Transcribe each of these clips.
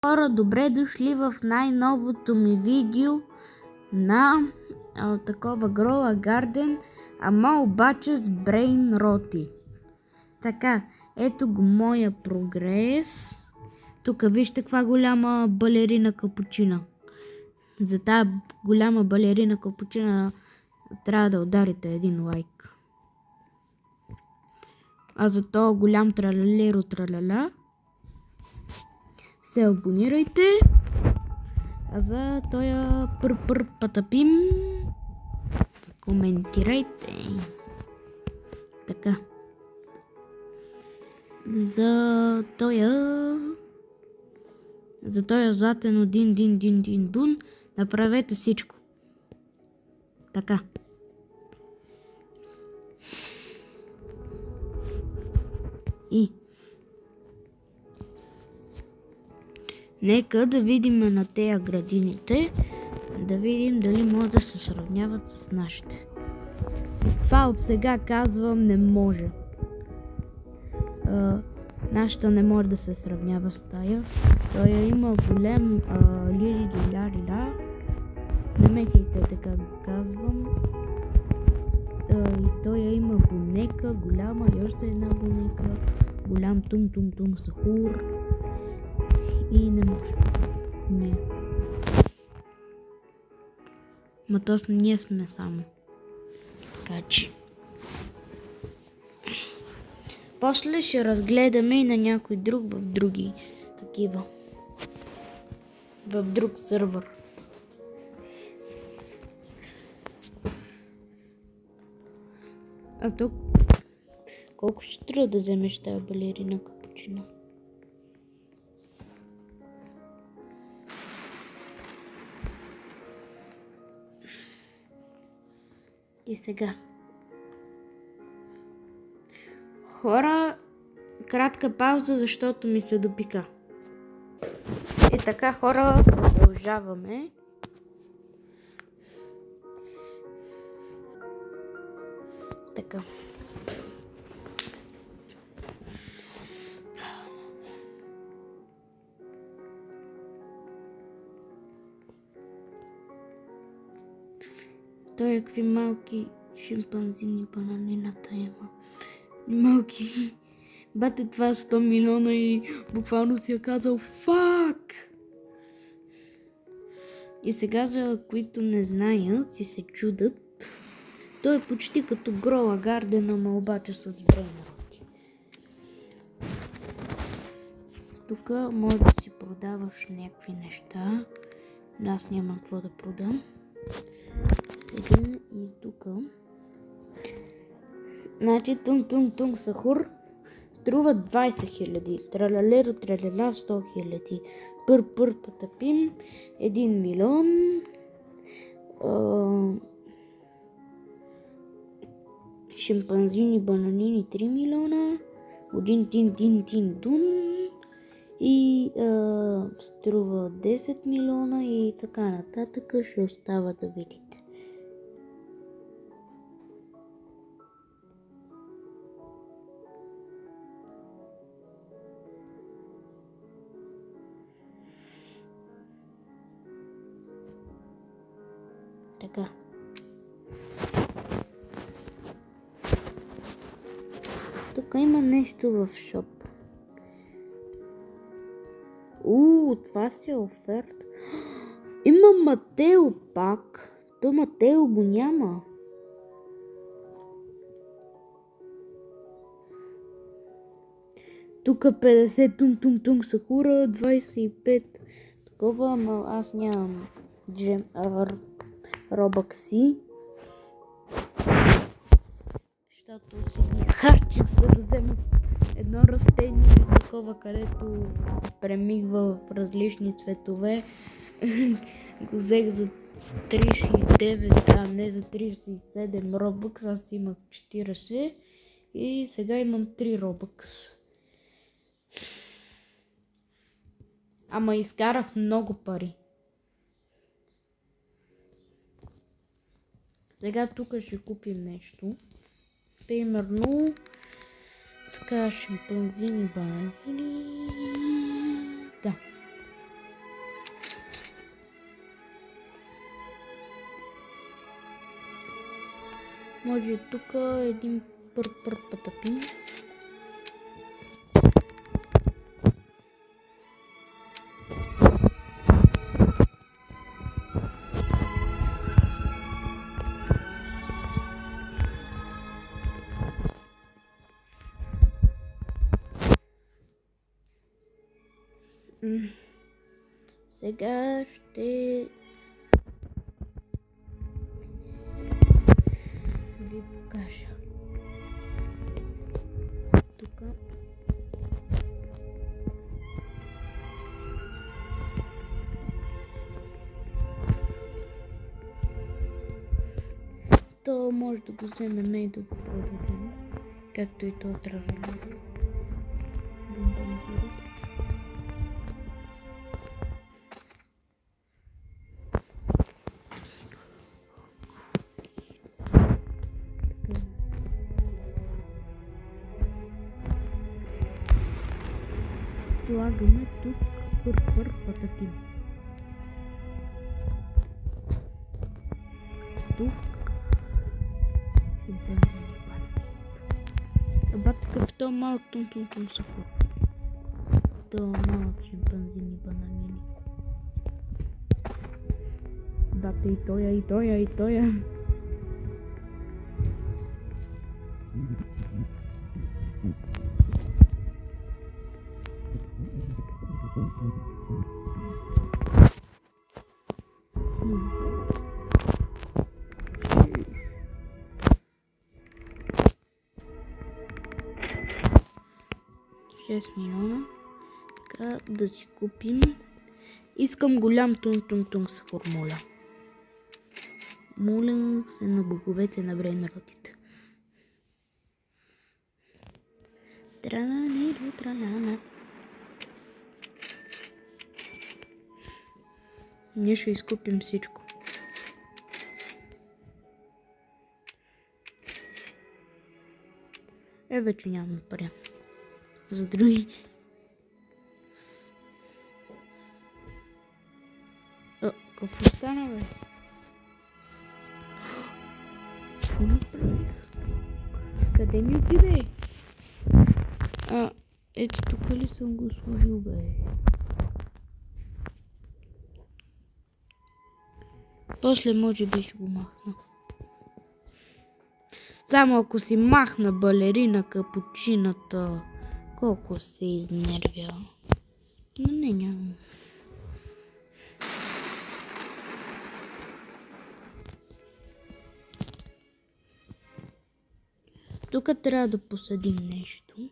Хора, добре дошли в най-новото ми видео на такова Grow a Garden, ама обаче с Brain Rot. Така, ето го моя прогрес. Тук вижте каква голяма балерина капучина. За тази голяма балерина капучина трябва да ударите един лайк. А за то голям тралалеро траляля се абонирайте. А за тоя пър патапим коментирайте. Така. За тоя златено дин дун направете всичко. Така. И нека да видим на тези градините, да видим дали могат да се сравняват с нашите. Това от сега казвам не може. Нашата не може да се сравнява с тая. Той има голем лири-ля-ля. Не мекайте така го казвам. И той има бунека голяма и още една бунека. Голям тунг сахур. И не може. Не. Ма то ние сме само. Така че. После ще разгледаме и на някой друг в други такива. В друг сървър. А тук колко ще трябва да вземеш тази балерина капучина? И сега. Хора, кратка пауза, защото ми се допика. И така, хора, продължаваме. Така. Той е какви малки шимпанзини бананината има. Малки. Бате, това 100 милиона и буквално си е казал фак! И сега, за които не знаят и се чудат, той е почти като Grow a Garden, ама обаче с Brain Rot. Тук може да си продаваш някакви неща. Аз нямам какво да продам. Сега и тук. Значи тунг сахур струва 20 000. Тралалеро траляля 100 000. Пър патапим 1 милион. Шимпанзини бананини 3 милиона. Один тин дун. И струва 10 милиона и така нататък. Ще остава да видите. Така. Тук има нещо в шоп. Това си е оферта. Има Матео пак. То Матео го няма. Тук 50 тунг сахура, 25 такова, ама аз нямам робъкси. Защото си ги харчих, за да взема едно растение, такова, където премигва в различни цветове. Го взех за 39, а не за 37 робъкс. Аз имах 40 и сега имам 3 робъкс. Ама изкарах много пари. Сега тук ще купим нещо. Примерно така шимпанзини банани. Да. Може и тук един пър пътапин. Сега ще ви покажа. Тук то може да го вземем и да го продадем, както и то тралалера. Слагаме тук пър пътапин. Тук шимпанзини банани. Аба такъв то малък тун сахур. То малък шимпанзини банани. Бате и тоя. $6 милиона. Така да си купим. Искам голям тун сахур, моля. Моля се на боговете на брейнротите. Тралалера. Ние ще изкупим всичко. Вече нямаме пари. За други. Какво стана, бе? Какво направих? Къде ми отиде? Ето тук ли съм го сложил, бе? После може би ще го махна. Само ако си махна балерина капучината, колко се изнервя. Но не, нямам. Тук трябва да посадим нещо.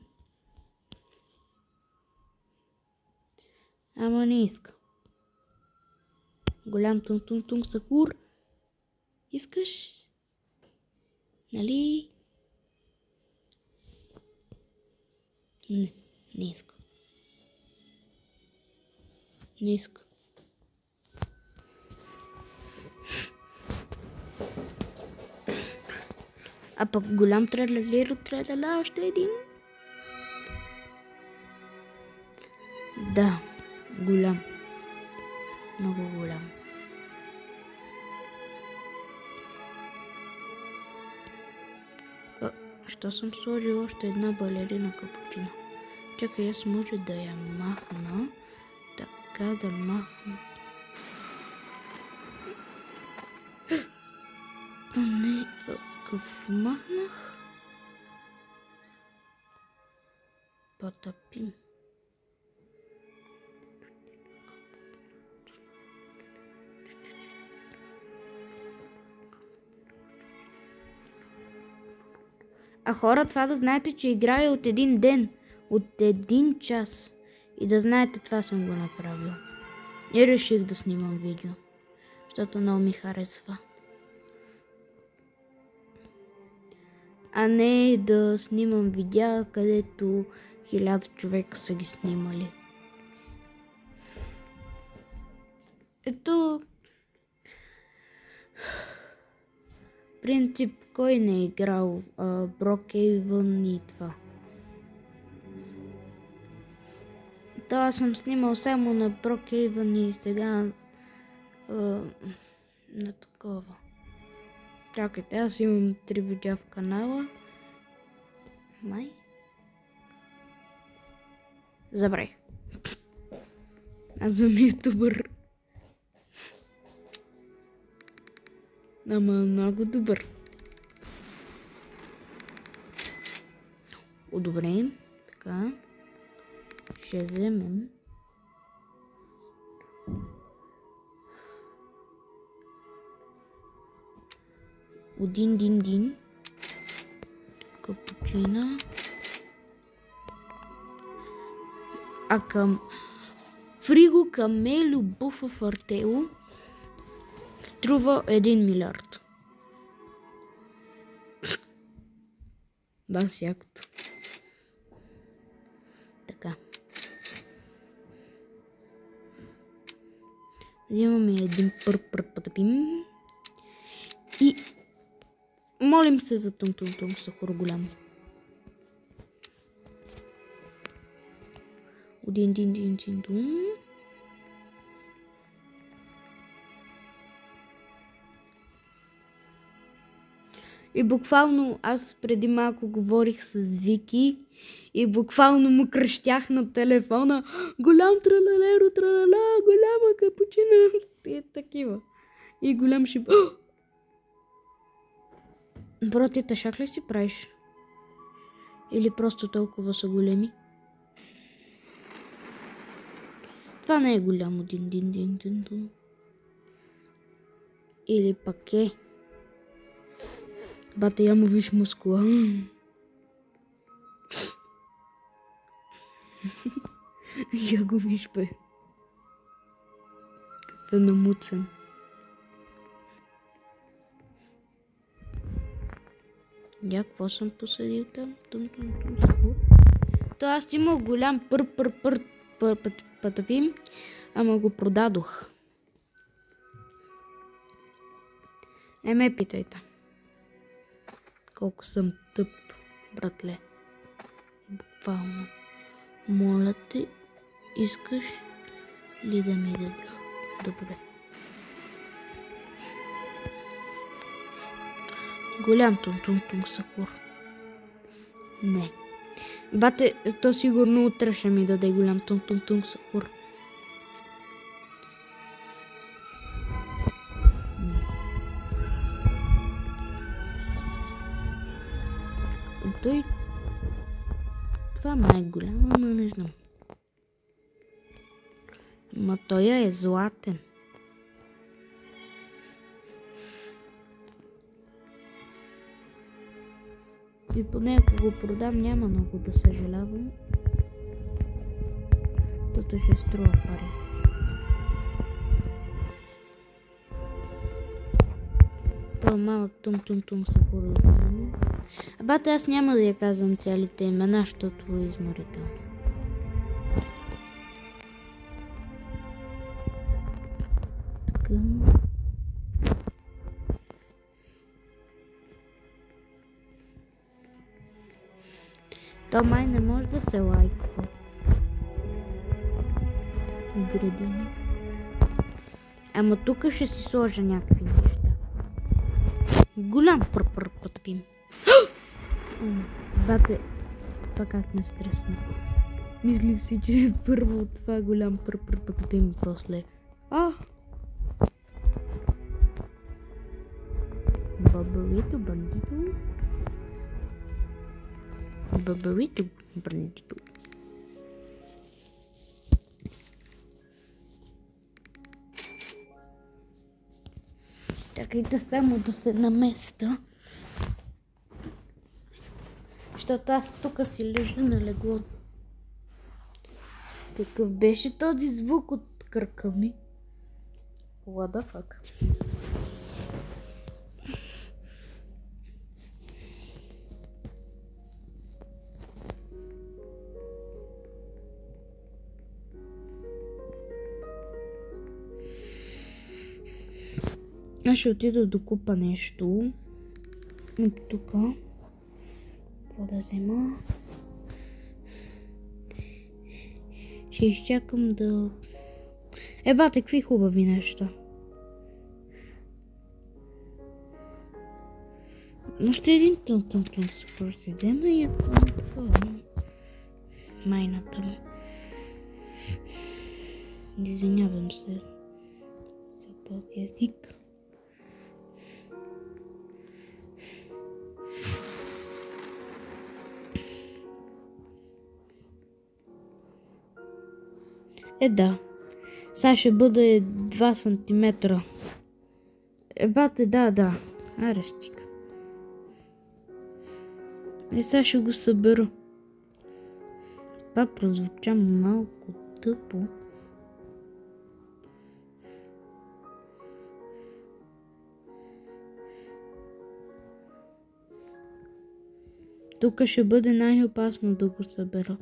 Ама не иска. Голям тун сахур. Искаш? Нали? Не иска. Не иска. А пък голям тралалера, още един. Да, голям. Много голям. Що съм сложил още една балерина капучина? Чакай, аз може да я махна. Така да махна. Не, какъв махнах? Пътапин. А хора, това да знаете, че играя от един ден, от 1 час. И да знаете, това съм го направил. И реших да снимам видео, защото много ми харесва. А не да снимам видеа, където 1000 човека са ги снимали. Ето... принцип, кой не е играл Brookhaven и това. Това съм снимал само на Brookhaven и сега на такова. Чакайте, аз имам 3 видеа в канала. Май? Забравих. Аз съм ютубър. Ама много добър. Одобрим. Така. Ще вземем. Один. Капучина. А към Фриго Камело Буфа Фартело струва 1 милиард. Да, якото. Така. Взимаме един пърпатапим. И молим се за тум сахар голям. Один. И буквално аз преди малко говорих с Вики и буквално му крещях на телефона: голям тралалеро, тралала, голяма капучина. И такива. И голям шип. Бро, ти тъшак ли си правиш? Или просто толкова са големи? Това не е голямо. Дин. Или пак е. Бате, я му виж мускула. Я го виж, бе. Какъв е намуцен. Я, какво съм посадил там? То аз имах голям патапим, ама го продадох. Не ме питайте. Колко съм тъп, братле. Буквално. Моля те, искаш ли да ми даде? Добре. Голям тун сахур. Не. Бате, то сигурно утре ще ми даде голям тун сахур. Той... Това май е голям, но не знам. Ма той е златен. И поне ако го продам, няма много да съжалявам. Тото ще струва пари. Това е малък тум сахур. Бате, аз няма да я казвам цялите имена, защото е изморително. Така. То май не може да се лайква. Градини. Ама тук ще си сложа някакви неща. Голям патапим. Бате, това как ме стресна. Мислих си, че е първо от това голям патапим после. Бабарито бандито. Бабарито бандито. Чакайте само да се наместа. Защото аз тук си лежа на легло. Какъв беше този звук от кръка ми? What the fuck? Аз ще отида да купа нещо. Тук. Какво да взема? Ще изчакам да... Бате, какви хубави неща. Още един тун-тун-тун ще взема и майната му. Извинявам се за този език. Да. Сега ще бъде 2 сантиметра. Бате, да. Аре, стига. Сега ще го събера. Това прозвуча малко тъпо. Тук ще бъде най-опасно да го събера.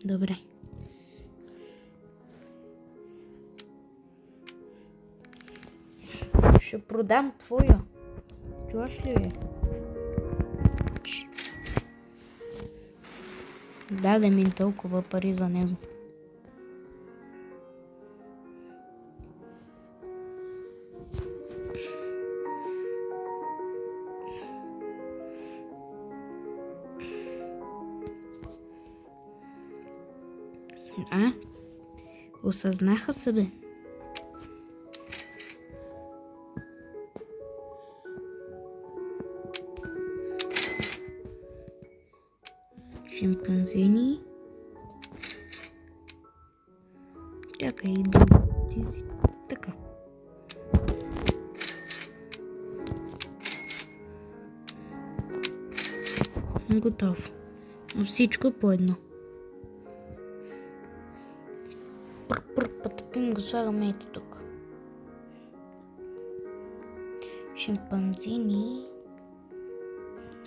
Добре. Ще продам твоя. Чуваш ли? Даде ми толкова пари за него. Осъзнаха се, бе. Шимпанзини. Чакай, ти си. Така. Готово. Всичко по едно. Пътъпим го слагаме ето тук. Шимпанзини.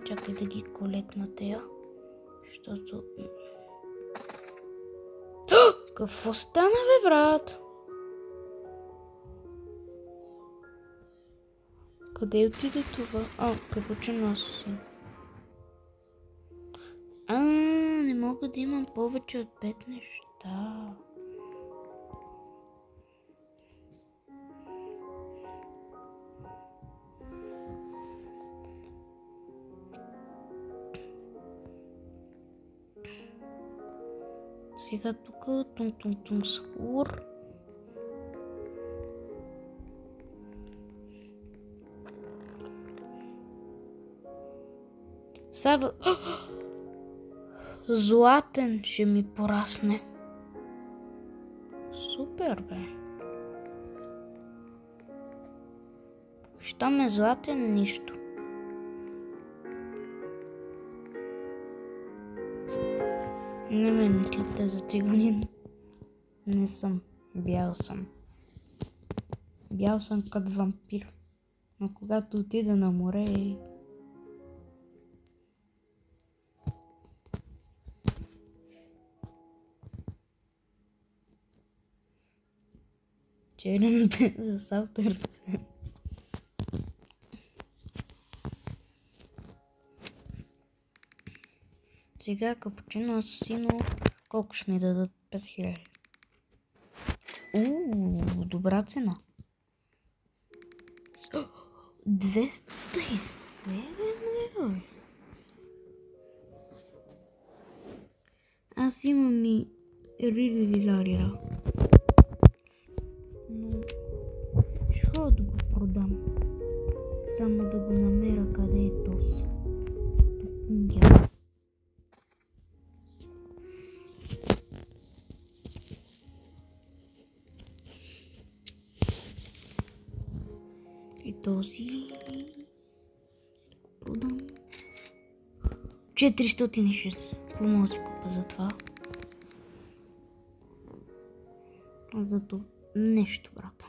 Чакай да ги колекна тея. Защото... Какво стана, бе, брат? Къде отиде това? Капучино си. Не мога да имам повече от 5 неща. Сега тук тун-тун-тун схур. Сега... Златен ще ми порасне. Супер, бе. Щом е златен, нищо. Не ме мислите за циганин. Не съм. Бял съм. Бял съм като вампир. Но когато отида на море... Черен за салтър. Сега капучино асасино. Колко ще ми дадат? 5000. Добра цена. 207 лева. Аз имам и рилилиларира. Но ще да го продам. Само да го намеря къде е този. И този продам 406. Какво мога да си купа за това? За това нещо, брата.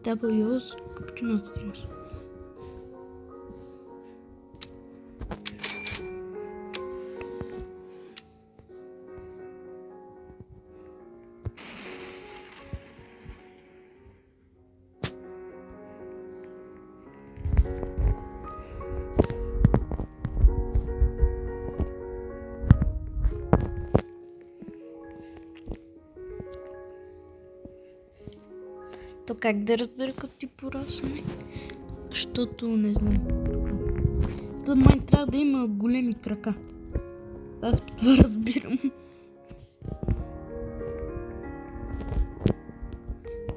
W капучино асасино. То как да разбера като ти порасне? Защото не знам. То май трябва да има големи крака. Аз по това разбирам.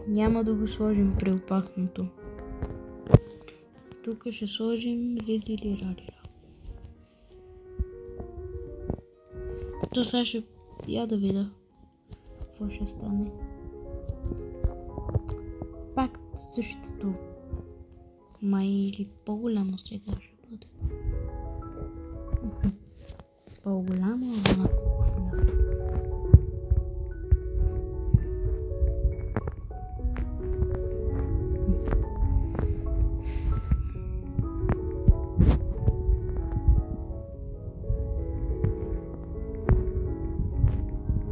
Няма да го сложим при опахното. Тук ще сложим лили-лирали. То сега ще я да видя какво ще стане. Пак същото. Май или по-голямо сега ще бъде. По-голямо, а малко по-голямо.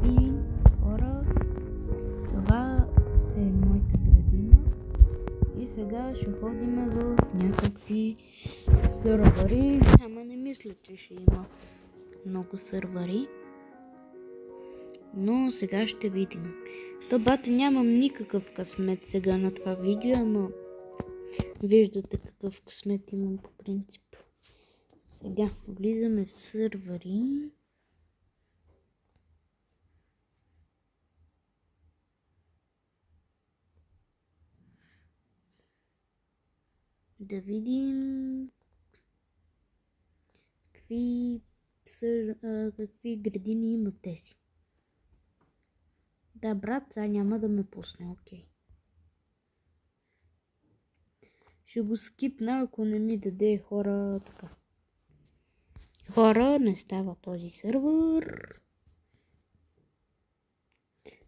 И хора, това е моята градина. И сега ще ходим в някакви сървъри. Ама не мисля, че ще има много сървъри. Но сега ще видим. То бате нямам никакъв късмет сега на това видео, ама виждате какъв късмет имам по принцип. Сега влизаме в сървъри. Да видим какви градини имат тези. Да, брат, сега няма да ме пусне, окей. Ще го скипна, ако не ми даде хора така. Хора, не става този сървър.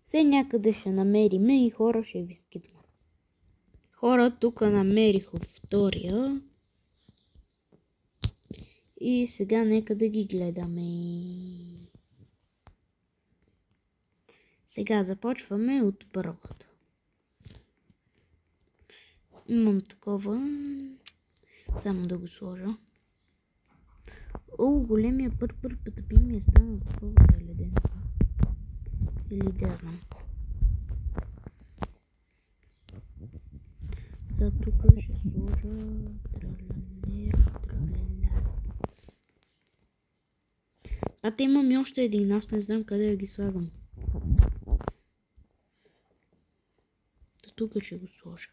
Все някъде ще намериме и хора ще ви скипна. Хора, тук намерих от втория. И сега нека да ги гледаме. Сега започваме от първата. Имам такова. Само да го сложа. О, големия пърпър пътъпи ми е станал такова заледен. Или да знам. За тук ще сложа те имам и още един, аз не знам къде да ги слагам. Тук ще го сложа.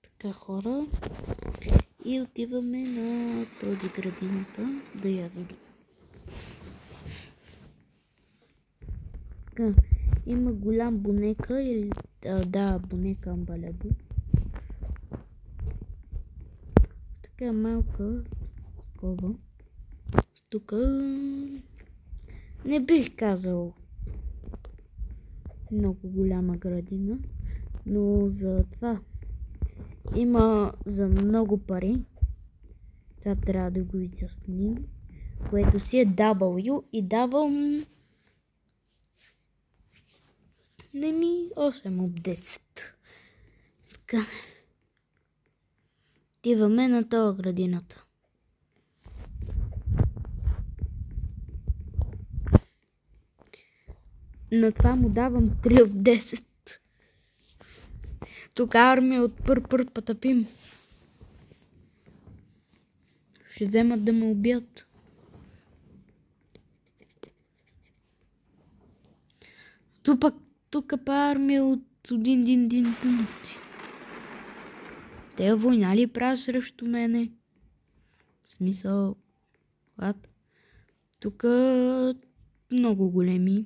Така, хора. И отиваме на този градината да я видим. Така, има голям бунека или да, бунека Амбалебо. Така малка такова. Тук не бих казал много голяма градина, но за това има за много пари. Това трябва да го изясним, което си е W и давам 8 от 10. Така. Отиваме на това градината. На това му давам 3 от 10. Тук армия от пърпър пътъпим. Ще вземат да ме убият. Тук па армия от един тунавци. Те война ли правят срещу мене? В смисъл... Тук много големи.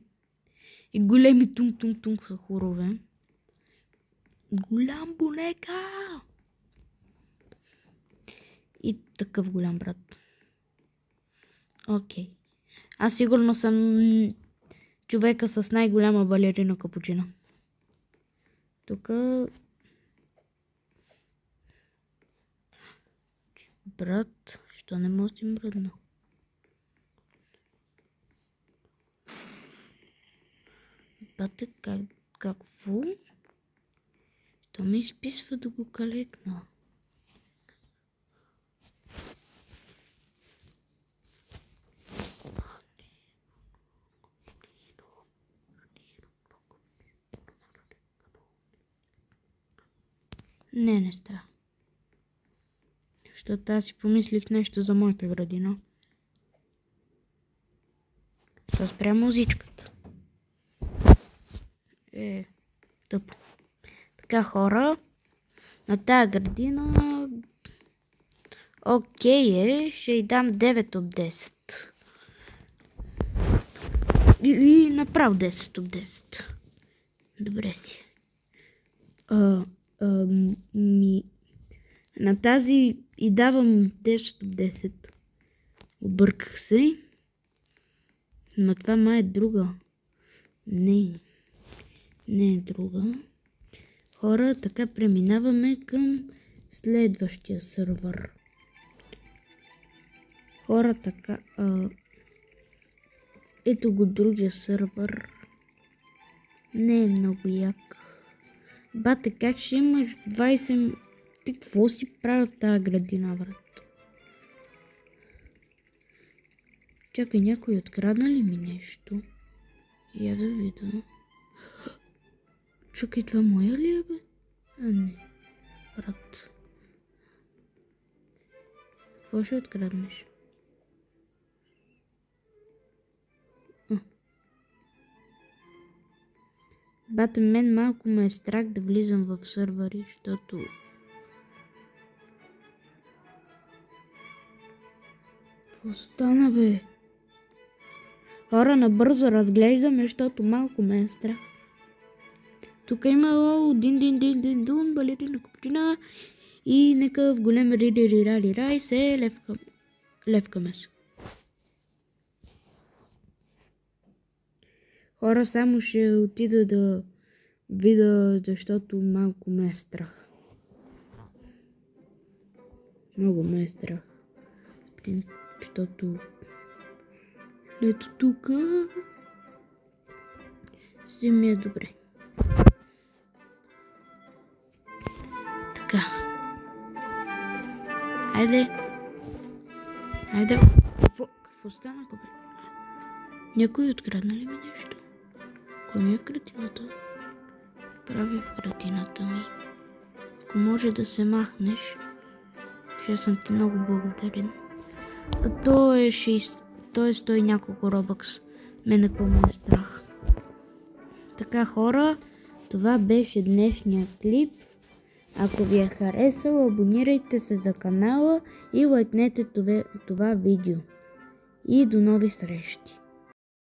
И големи тунг са хорове. Голям бунека! И такъв голям брат. Окей. Аз сигурно съм човека с най-голяма балерина капучина. Тук... Брат, що не може си мръдна? Бате, какво? То ми изписва да го калекна. Не става. Защото аз си помислих нещо за моята градина. Що спря музичката. Тъпо. Така, хора, на тази градина окей ще й дам 9 от 10. И направо 10 от 10. Добре си. На тази и давам 10 от 10. Обърках се. Но това май е друга. Не е друга. Хора, така преминаваме към следващия сървър. Хора, така... ето го другия сървър. Не е много як. Бате, как ще имаш 20... Ти какво си правил в тази градина, брат? Чакай, някой открадна ли ми нещо? Я да видя. Чакай, това моя ли е, бе? А, не. Брат. Какво ще откраднеш? Бате, мен малко ме е страх да влизам в сървъри, защото... Какво стана, бе? Хора, набързо разглеждаме, защото малко ме е страх. Тук има дин-дин-дин-дин-дун, балерина купчина и нека в голем ри-ри-ри-ра-ри-ра и се левкаме се. Хора, само ще отида да видя, защото малко ме е страх. Много ме е страх. Защото... Ето тук... Си ми е добре. Така. Айде. Какво стана, бе? Някой открадна ли ми нещо? Кой ми е в градината? Прави в градината ми. Ако може да се махнеш, ще съм ти много благодарен. А то е 100 и няколко робъкс. Мене по-ме е страх. Така, хора, това беше днешния клип. Ако ви е харесало, абонирайте се за канала и лайкнете това видео. И до нови срещи!